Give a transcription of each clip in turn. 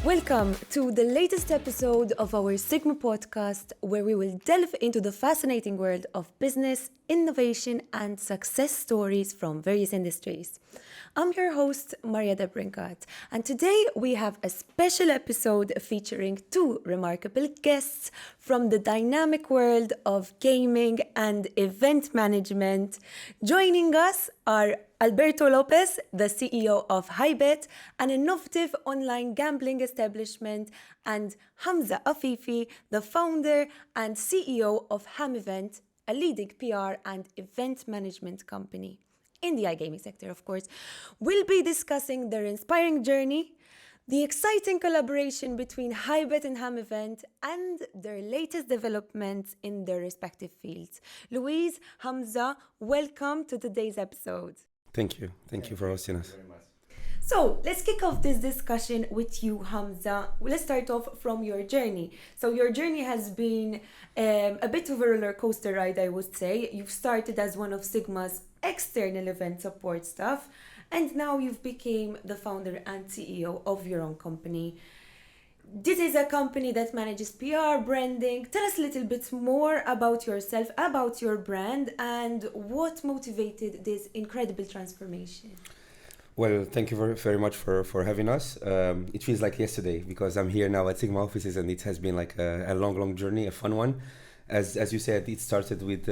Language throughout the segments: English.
Welcome to the latest episode of our Sigma podcast, where we will delve into the fascinating world of business, innovation, and success stories from various industries. I'm your host, Maria Debrincat, and today we have a special episode featuring two remarkable guests from the dynamic world of gaming and event management. Joining us are Alberto López, the CEO of Highbet, an innovative online gambling establishment, and Hamza Afifi, the founder and CEO of Hamevent, a leading PR and event management company in the iGaming sector, of course. We'll be discussing their inspiring journey, the exciting collaboration between Highbet and Hamevent, and their latest developments in their respective fields. Luis, Hamza, welcome to today's episode. Thank you. Thank you for hosting us. So let's kick off this discussion with you, Hamza. Let's start off from your journey. So your journey has been a bit of a roller coaster ride, I would say. You've started as one of Sigma's external event support staff, and now you've become the founder and CEO of your own company. This is a company that manages PR, branding. Tell us a little bit more about yourself, about your brand, and what motivated this incredible transformation. Well, thank you very much for having us. It feels like yesterday because I'm here now at Sigma offices, and it has been like a long journey, a fun one. As you said, it started with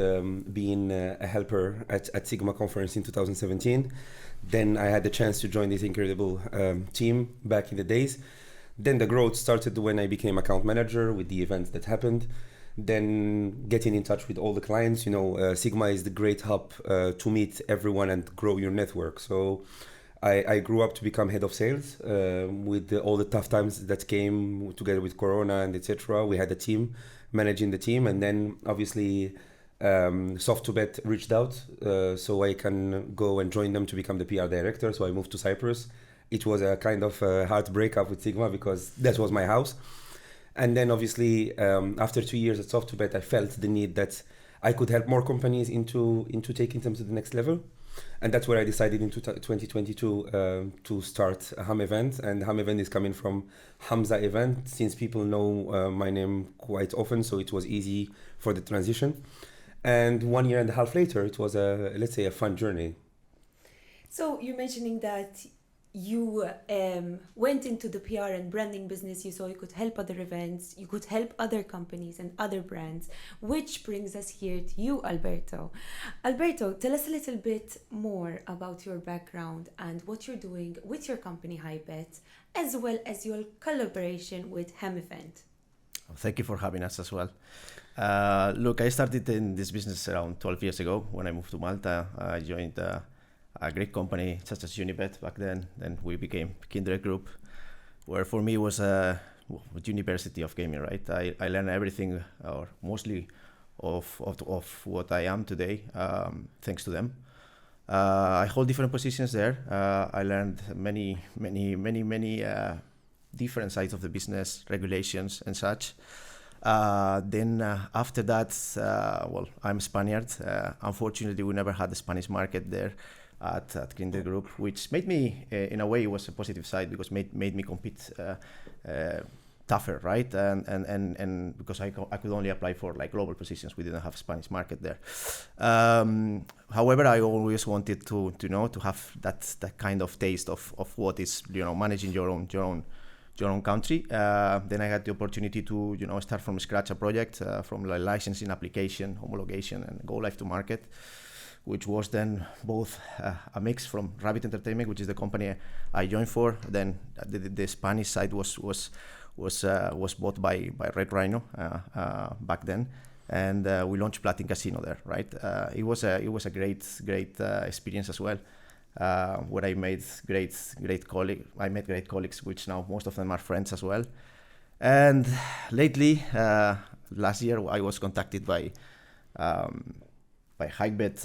being a helper at Sigma conference in 2017. Then I had the chance to join this incredible team back in the days. Then the growth started when I became account manager with the events that happened. Then getting in touch with all the clients. Sigma is the great hub to meet everyone and grow your network. So I grew up to become head of sales with all the tough times that came together with Corona and etc. We had a team managing the team, and then obviously Soft2Bet reached out so I can go and join them to become the PR director. So I moved to Cyprus. It was a kind of hard breakup with Sigma because that was my house. And then obviously after 2 years at Soft2Bet, I felt the need that I could help more companies into taking them to the next level. And that's where I decided in 2022 to start Hamevent. And Hamevent is coming from Hamza event, since people know my name quite often, so it was easy for the transition. And 1.5 years later, it was a fun journey. So you're mentioning that you went into the PR and branding business. You saw you could help other events, you could help other companies and other brands, which brings us here to you, Alberto. Alberto, tell us a little bit more about your background and what you're doing with your company Highbet, as well as your collaboration with Hamevent. Thank you for having us as well. Look, I started in this business around 12 years ago when I moved to Malta. I joined a great company such as Unibet back then. Then we became Kindred Group, where for me was a university of gaming, right? I learned everything, or mostly of what I am today, thanks to them. I hold different positions there. I learned many different sides of the business, regulations and such. Then after that, I'm Spaniard. Unfortunately, we never had the Spanish market there at Kindred Group, which made me, in a way, it was a positive side because made me compete tougher, right? And because I could only apply for like global positions, we didn't have Spanish market there. However, I always wanted to have that kind of taste of what is managing your own country. Then I had the opportunity to start from scratch a project from like licensing, application, homologation, and go live to market, which was then both a mix from Rabbit Entertainment, which is the company I joined for. Then the Spanish side was bought by Red Rhino back then, and we launched Platin Casino there. Right, it was a great experience as well, where I made great colleagues, which now most of them are friends as well. And lately, last year, I was contacted by Highbet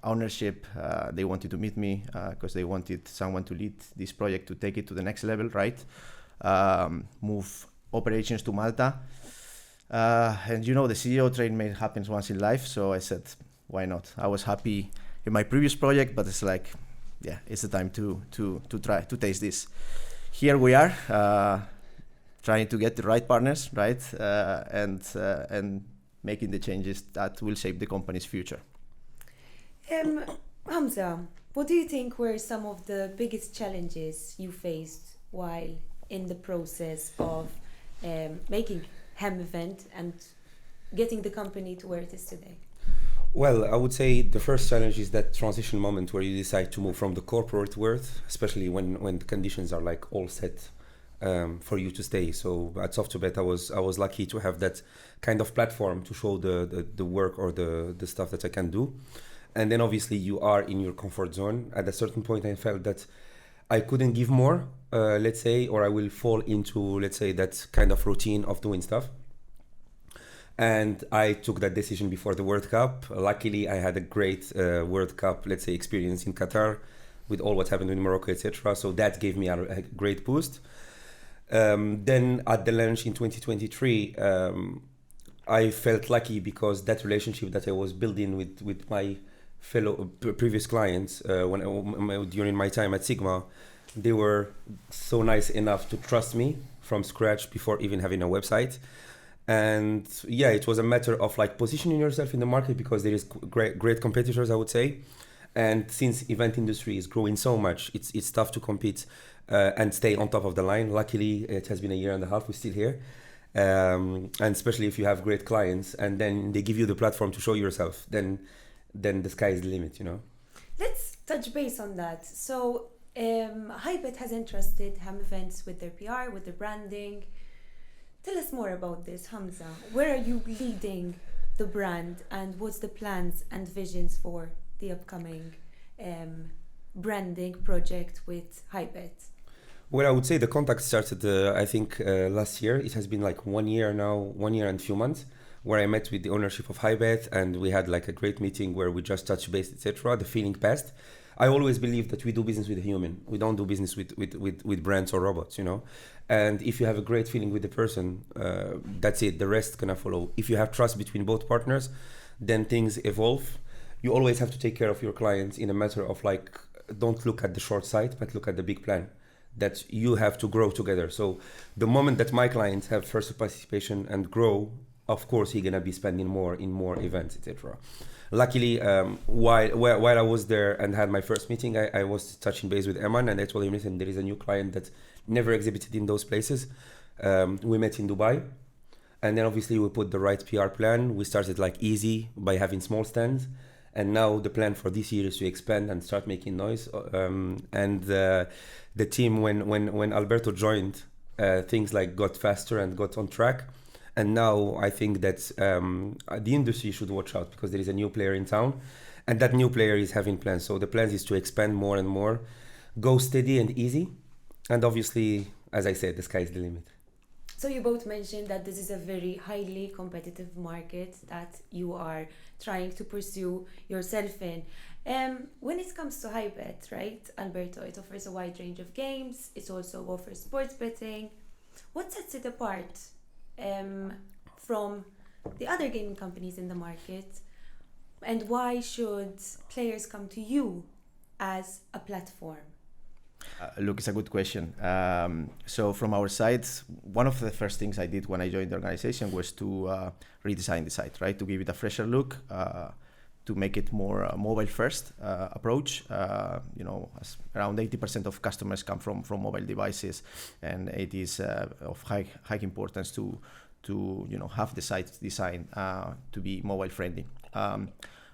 ownership. They wanted to meet me because they wanted someone to lead this project, to take it to the next level, right? Move operations to Malta. And the CEO train happens once in life. So I said, why not? I was happy in my previous project, but it's like, yeah, it's the time to try to taste this. Here we are. trying to get the right partners, right, and making the changes that will shape the company's future. Hamza, what do you think were some of the biggest challenges you faced while in the process of making Hamevent and getting the company to where it is today? Well, I would say the first challenge is that transition moment where you decide to move from the corporate world, especially when the conditions are like all set for you to stay. So at SoftBet, I was lucky to have that kind of platform to show the work or the stuff that I can do. And then obviously you are in your comfort zone. At a certain point, I felt that I couldn't give more, let's say, or I will fall into, let's say, that kind of routine of doing stuff. And I took that decision before the World Cup. Luckily, I had a great World Cup, let's say, experience in Qatar with all what happened in Morocco, etc. So that gave me a great boost. Then at the launch in 2023, I felt lucky because that relationship that I was building with my fellow previous clients during my time at Sigma, they were so nice enough to trust me from scratch before even having a website. And yeah, it was a matter of like positioning yourself in the market because there is great competitors, I would say. And since event industry is growing so much, it's tough to compete and stay on top of the line. Luckily, it has been a year and a half. We're still here. And especially if you have great clients and then they give you the platform to show yourself, then the sky is the limit, you know. Let's touch base on that. So Highbet has entrusted Hamevent with their PR, with their branding. Tell us more about this, Hamza. Where are you leading the brand and what's the plans and visions for the upcoming branding project with Highbet? Well, I would say the contact started, I think, last year. It has been like 1 year now, 1 year and a few months, where I met with the ownership of Highbet and we had like a great meeting where we just touched base, etc. The feeling passed. I always believe that we do business with a human. We don't do business with brands or robots, you know. And if you have a great feeling with the person, that's it. The rest gonna follow. If you have trust between both partners, then things evolve. You always have to take care of your clients in a matter of like, don't look at the short sight, but look at the big plan. That you have to grow together. So the moment that my clients have first participation and grow, of course, he's gonna be spending more in more events, etc. Luckily, while I was there and had my first meeting, I was touching base with Eman and I told him, listen, there is a new client that never exhibited in those places. We met in Dubai. And then obviously we put the right PR plan. We started like easy by having small stands. And now the plan for this year is to expand and start making noise. The team, when Alberto joined, things like got faster and got on track. And now I think that the industry should watch out because there is a new player in town and that new player is having plans. So the plan is to expand more and more, go steady and easy. And obviously, as I said, the sky is the limit. So you both mentioned that this is a very highly competitive market that you are trying to pursue yourself in. When it comes to Highbet, right, Alberto, it offers a wide range of games. It also offers sports betting. What sets it apart from the other gaming companies in the market? And why should players come to you as a platform? Look, it's a good question. So from our side, one of the first things I did when I joined the organization was to redesign the site, right? To give it a fresher look, to make it more mobile first approach. As around 80% of customers come from mobile devices, and it is of high importance to have the site design to be mobile friendly.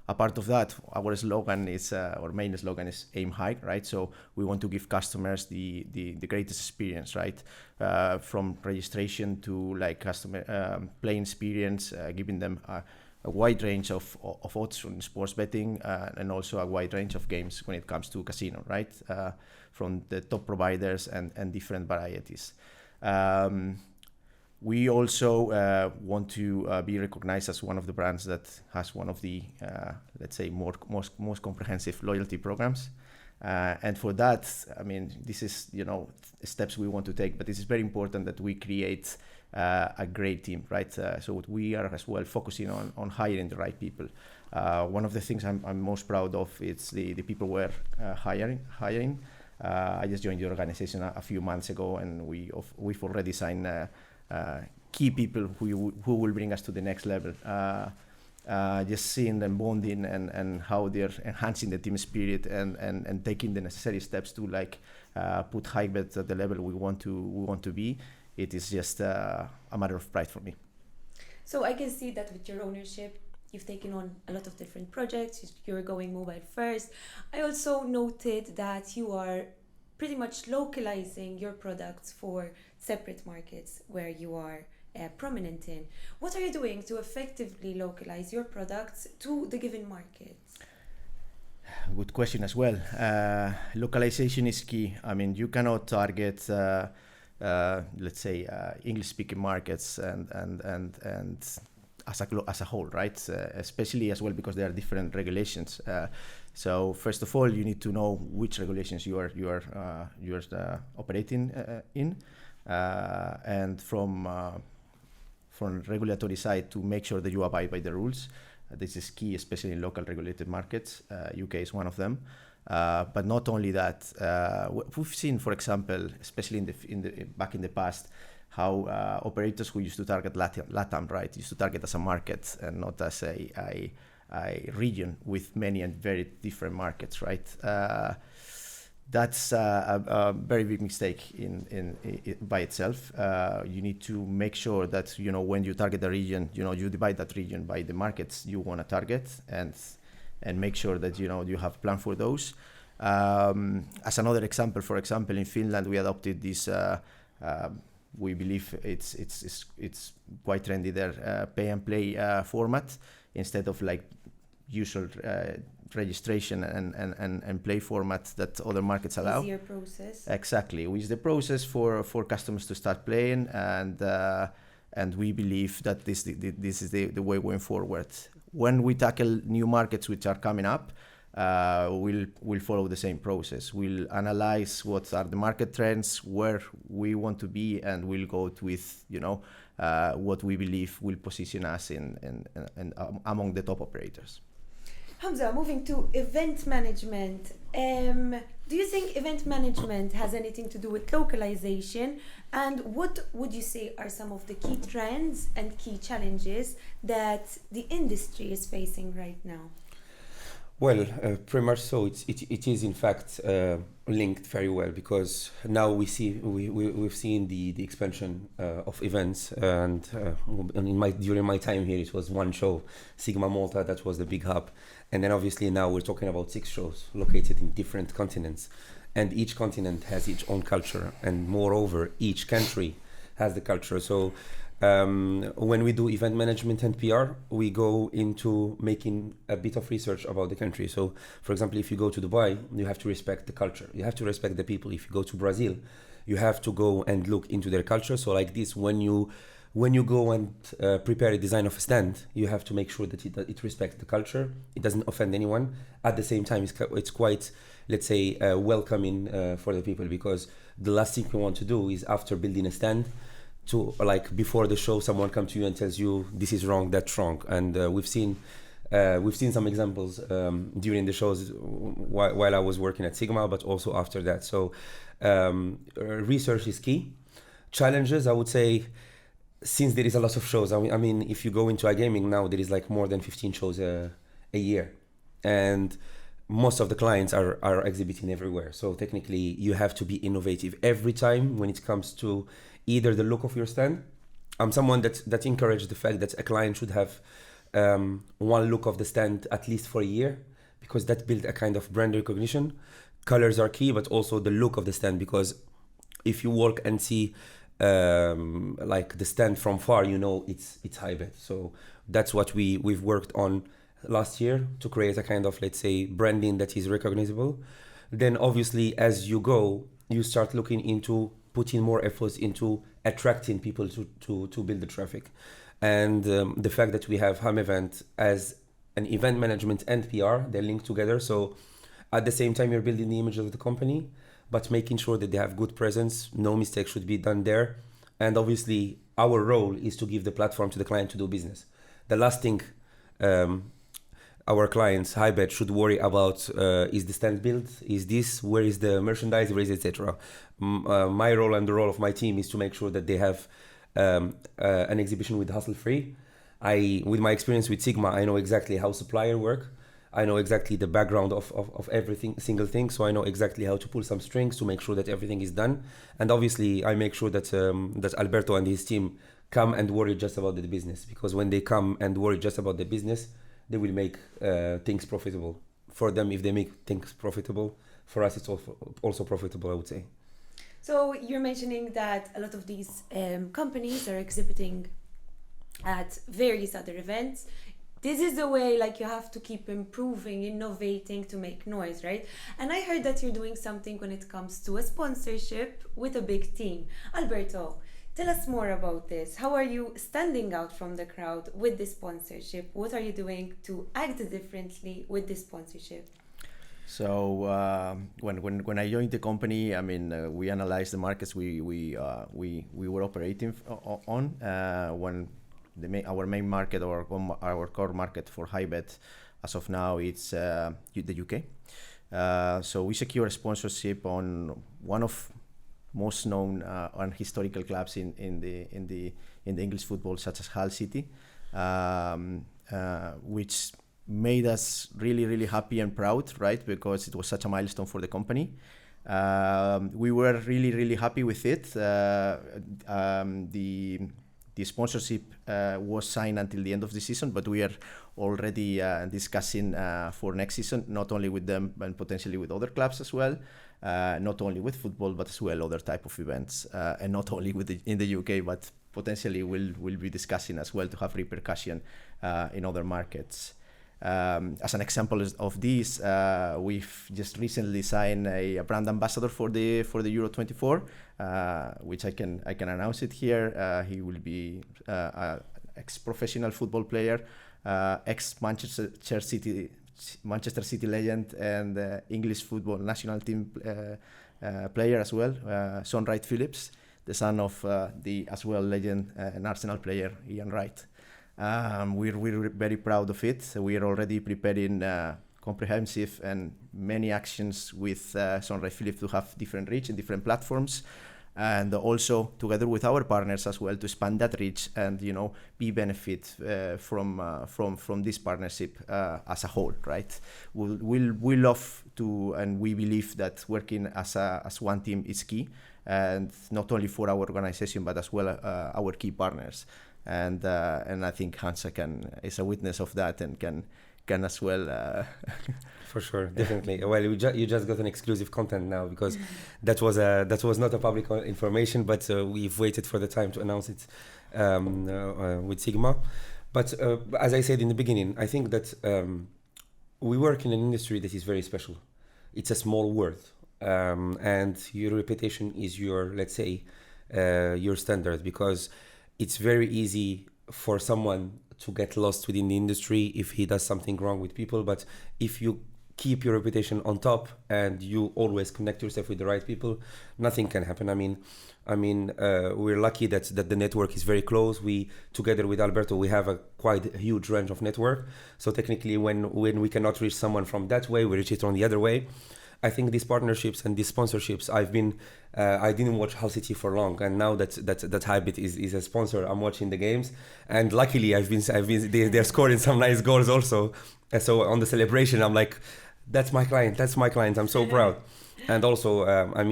A part of that, our slogan is, our main slogan is aim high, right? So we want to give customers the greatest experience, right? From registration to like customer playing experience, giving them a wide range of odds on sports betting and also a wide range of games when it comes to casino, right? From the top providers and different varieties. We also want to be recognized as one of the brands that has one of the, let's say, most comprehensive loyalty programs. And for that, I mean, this is, steps we want to take, but it is very important that we create a great team, right? So we are as well focusing on hiring the right people. One of the things I'm most proud of is the people we're hiring. I just joined the organization a few months ago, and we've already signed key people who will bring us to the next level. Just seeing them bonding and how they're enhancing the team spirit and taking the necessary steps to put Highbet at the level we want to be. It is just a matter of pride for me. So I can see that with your ownership, you've taken on a lot of different projects. You're going mobile first. I also noted that you are pretty much localizing your products for separate markets where you are prominent in. What are you doing to effectively localize your products to the given markets? Good question as well. Localization is key. I mean, you cannot target, let's say, English-speaking markets and as a whole, right? Especially as well because there are different regulations. So first of all, you need to know which regulations you are operating in, and from regulatory side to make sure that you abide by the rules. This is key, especially in local regulated markets. UK is one of them. But not only that, we've seen, for example, especially back in the past, how operators who used to target LATAM, right, used to target as a market and not as a region with many and very different markets, right? That's a very big mistake by itself. You need to make sure that, when you target a region, you divide that region by the markets you want to target and make sure that, you have a plan for those. As another example, for example, in Finland, we adopted this, we believe it's quite trendy there, pay and play format instead of usual registration and play format that other markets allow. Easier process. Exactly, which is the process for customers to start playing, and we believe that this is the way going forward. When we tackle new markets which are coming up, we'll follow the same process. We'll analyze what are the market trends, where we want to be, and we'll go with what we believe will position us in among the top operators. Hamza, moving to event management. Do you think event management has anything to do with localization? And what would you say are some of the key trends and key challenges that the industry is facing right now? Well, pretty much so. It is in fact linked very well, because now we've seen the expansion of events, and during my time here it was one show, Sigma Malta, that was the big hub, and then obviously now we're talking about 6 shows located in different continents, and each continent has its own culture, and moreover each country has the culture. So when we do event management and PR, we go into making a bit of research about the country. So, for example, if you go to Dubai, you have to respect the culture. You have to respect the people. If you go to Brazil, you have to go and look into their culture. So like this, when you go and prepare a design of a stand, you have to make sure that it respects the culture. It doesn't offend anyone. At the same time, it's quite, let's say, welcoming for the people, because the last thing you want to do is, after building a stand, to before the show, someone comes to you and tells you this is wrong, that's wrong. And we've seen some examples during the shows while I was working at Sigma, but also after that. So research is key. Challenges, I would say, since there is a lot of shows, I mean, if you go into iGaming now, there is more than 15 shows a year, and most of the clients are exhibiting everywhere. So technically, you have to be innovative every time when it comes to either the look of your stand. I'm someone that encourages the fact that a client should have one look of the stand at least for a year, because that builds a kind of brand recognition. Colors are key, but also the look of the stand, because if you walk and see the stand from far, it's Highbet. So that's what we've worked on last year, to create a kind of, let's say, branding that is recognizable. Then obviously, as you go, you start looking into putting more efforts into attracting people to build the traffic. And the fact that we have Hamevent as an event management and PR, they're linked together. So at the same time, you're building the image of the company, but making sure that they have good presence. No mistake should be done there. And obviously, our role is to give the platform to the client to do business. The last thing our clients, Highbet, should worry about is the stand built, is this, where is the merchandise, where is etc. My role and the role of my team is to make sure that they have an exhibition with hassle free. With my experience with Sigma, I know exactly how supplier work. I know exactly the background of everything, single thing. So I know exactly how to pull some strings to make sure that everything is done. And obviously, I make sure that that Alberto and his team come and worry just about the business. Because when they come and worry just about the business, they will make things profitable. For them, if they make things profitable, for us, it's also profitable, I would say. So you're mentioning that a lot of these companies are exhibiting at various other events. This is the way, like, you have to keep improving, innovating to make noise, right? And I heard that you're doing something when it comes to a sponsorship with a big team. Alberto, tell us more about this. How are you standing out from the crowd with this sponsorship? What are you doing to act differently with this sponsorship? So when I joined the company, I mean, we analyzed the markets we were operating on. When our main market or our core market for Highbet, as of now, it's the UK. So we secure a sponsorship on one of most known and historical clubs in the English football, such as Hull City, which made us really happy and proud, right? Because it was such a milestone for the company. We were really happy with it. The sponsorship was signed until the end of the season, but we are already discussing for next season, not only with them, but potentially with other clubs as well. Not only with football, but as well other type of events, and not only in the UK, but potentially we'll be discussing as well to have repercussion in other markets. As an example of this, we've just recently signed a brand ambassador for the Euro 24, which I can announce it here. He will be ex-professional football player, ex-Manchester City legend, and English football national team player as well, Sean Wright-Phillips, the son of the as well legend and Arsenal player Ian Wright. We're very proud of it. We are already preparing comprehensive and many actions with Sean Wright-Phillips to have different reach in different platforms, and also together with our partners as well to expand that reach and be benefit from this partnership as a whole, right? We love to, and we believe that working as one team is key, and not only for our organization but as well our key partners. And I think Hamza is a witness of that and can as well. For sure, definitely. Well, you just got an exclusive content now, because that was not a public information, but we've waited for the time to announce it with Sigma. But as I said in the beginning, I think that we work in an industry that is very special. It's a small world, and your reputation is your, let's say, your standard, because it's very easy for someone to get lost within the industry if he does something wrong with people. But if you keep your reputation on top and you always connect yourself with the right people, nothing can happen. I mean, we're lucky that the network is very close. We, together with Alberto, we have a quite huge range of network. So technically, when we cannot reach someone from that way, we reach it on the other way. I think these partnerships and these sponsorships, I didn't watch Hull City for long, and now that Highbet is a sponsor, I'm watching the games, and luckily they're scoring some nice goals also. And so on the celebration, I'm like, that's my client. I'm so proud. And also, I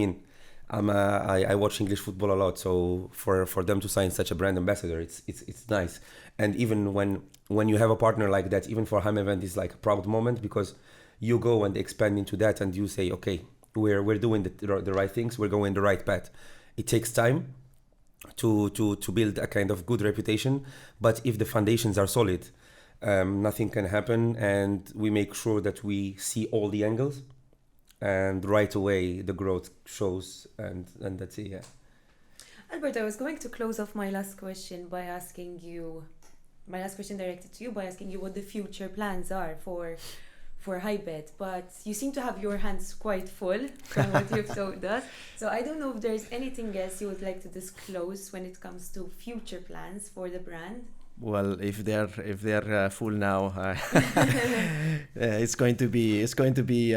watch English football a lot, so for them to sign such a brand ambassador, it's nice. And even when you have a partner like that, even for Hamevent, it's like a proud moment, because you go and expand into that, and you say, okay, we're doing the right things, we're going the right path. It takes time to build a kind of good reputation, but if the foundations are solid, nothing can happen, and we make sure that we see all the angles, and right away the growth shows, and that's it. Yeah. Albert, I was going to close off my last question directed to you by asking you what the future plans are for Highbet, but you seem to have your hands quite full from what you've told us. So I don't know if there's anything else you would like to disclose when it comes to future plans for the brand. Well, if they're full now, it's going to be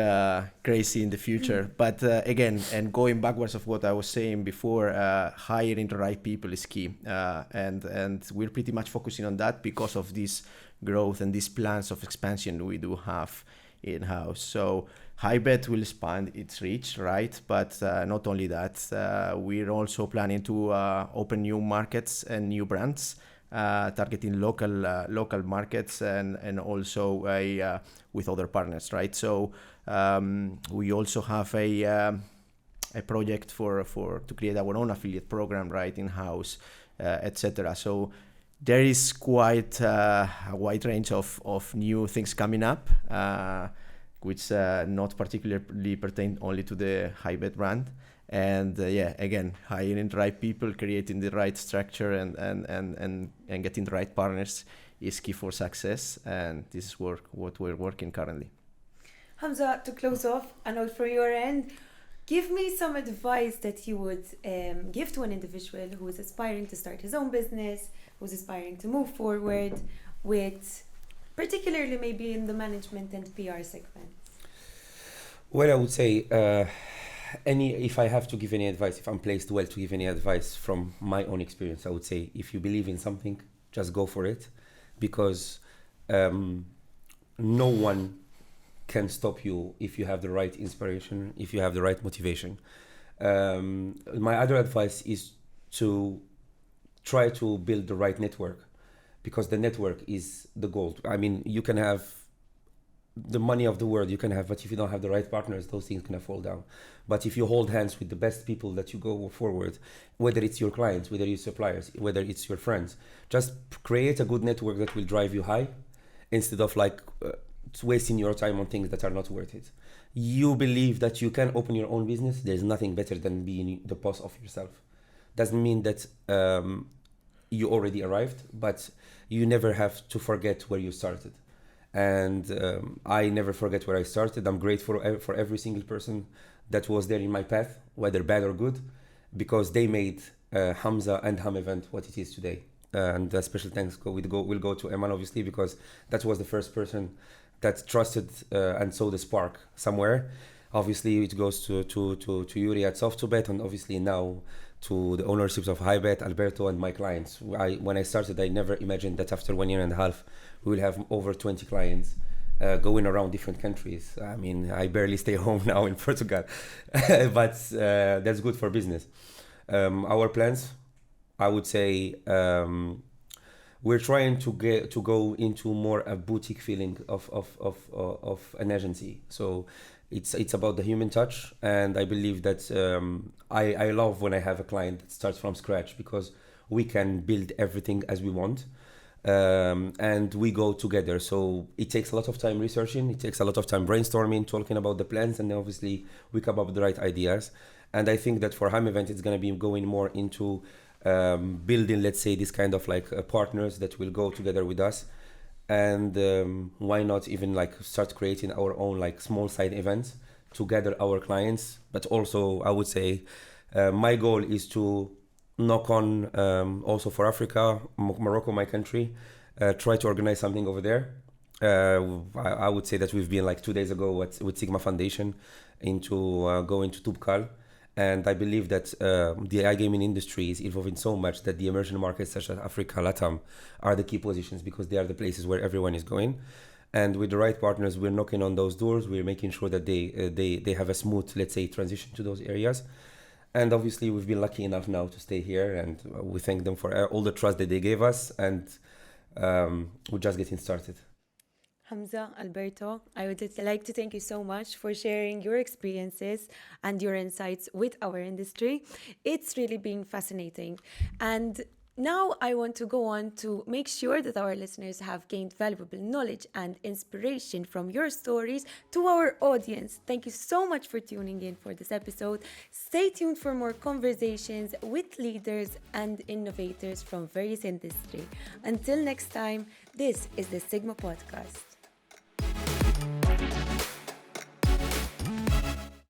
crazy in the future. But again, and going backwards of what I was saying before, hiring the right people is key, and we're pretty much focusing on that because of this growth and these plans of expansion we do have in-house. So Highbet will expand its reach, right? But not only that, we're also planning to open new markets and new brands, targeting local markets and also with other partners, right? So we also have a project for to create our own affiliate program, right, in-house, etc. So there is quite a wide range of new things coming up, which not particularly pertain only to the Highbet brand. And again, hiring the right people, creating the right structure, and getting the right partners is key for success. And this is what we're working currently. Hamza, to close off, I know from your end, give me some advice that you would give to an individual who is aspiring to start his own business, who's aspiring to move forward with, particularly maybe in the management and PR segment. Well, I would say, if I have to give any advice, if I'm placed well to give any advice from my own experience, I would say if you believe in something, just go for it, because no one can stop you if you have the right inspiration, if you have the right motivation. My other advice is to try to build the right network, because the network is the gold. I mean, you can have the money of the world, but if you don't have the right partners, those things can fall down. But if you hold hands with the best people that you go forward, whether it's your clients, whether it's suppliers, whether it's your friends, just create a good network that will drive you high, instead of wasting your time on things that are not worth it. You believe that you can open your own business, there's nothing better than being the boss of yourself. Doesn't mean that you already arrived, but you never have to forget where you started. And I never forget where I started. I'm grateful for every single person that was there in my path, whether bad or good, because they made Hamza and Hamevent what it is today. And a special thanks will go to Eman, obviously, because that was the first person that trusted and saw the spark somewhere. Obviously, it goes to Yuri at SoftBet, and obviously now to the ownerships of Highbet, Alberto, and my clients. When I started, I never imagined that after 1 year and a half, we will have over 20 clients going around different countries. I mean, I barely stay home now in Portugal, but that's good for business. Our plans, I would say, we're trying to go into more a boutique feeling of an agency. So it's about the human touch, and I believe that I love when I have a client that starts from scratch, because we can build everything as we want, and we go together. So it takes a lot of time researching, it takes a lot of time brainstorming, talking about the plans, and then obviously we come up with the right ideas. And I think that for Hamevent, it's going to be going more into building, let's say, this kind of partners that will go together with us. And why not even start creating our own small side events to gather our clients. But also, I would say my goal is to knock on also for Africa, Morocco, my country, try to organize something over there. I would say that we've been 2 days ago with Sigma Foundation into going to Tubkal. And I believe that the iGaming industry is evolving so much that the emerging markets such as Africa, LATAM, are the key positions, because they are the places where everyone is going. And with the right partners, we're knocking on those doors. We're making sure that they have a smooth, let's say, transition to those areas. And obviously, we've been lucky enough now to stay here, and we thank them for all the trust that they gave us. And we're just getting started. Hamza, Alberto, I would like to thank you so much for sharing your experiences and your insights with our industry. It's really been fascinating. And now I want to go on to make sure that our listeners have gained valuable knowledge and inspiration from your stories to our audience. Thank you so much for tuning in for this episode. Stay tuned for more conversations with leaders and innovators from various industries. Until next time, this is the Sigma Podcast.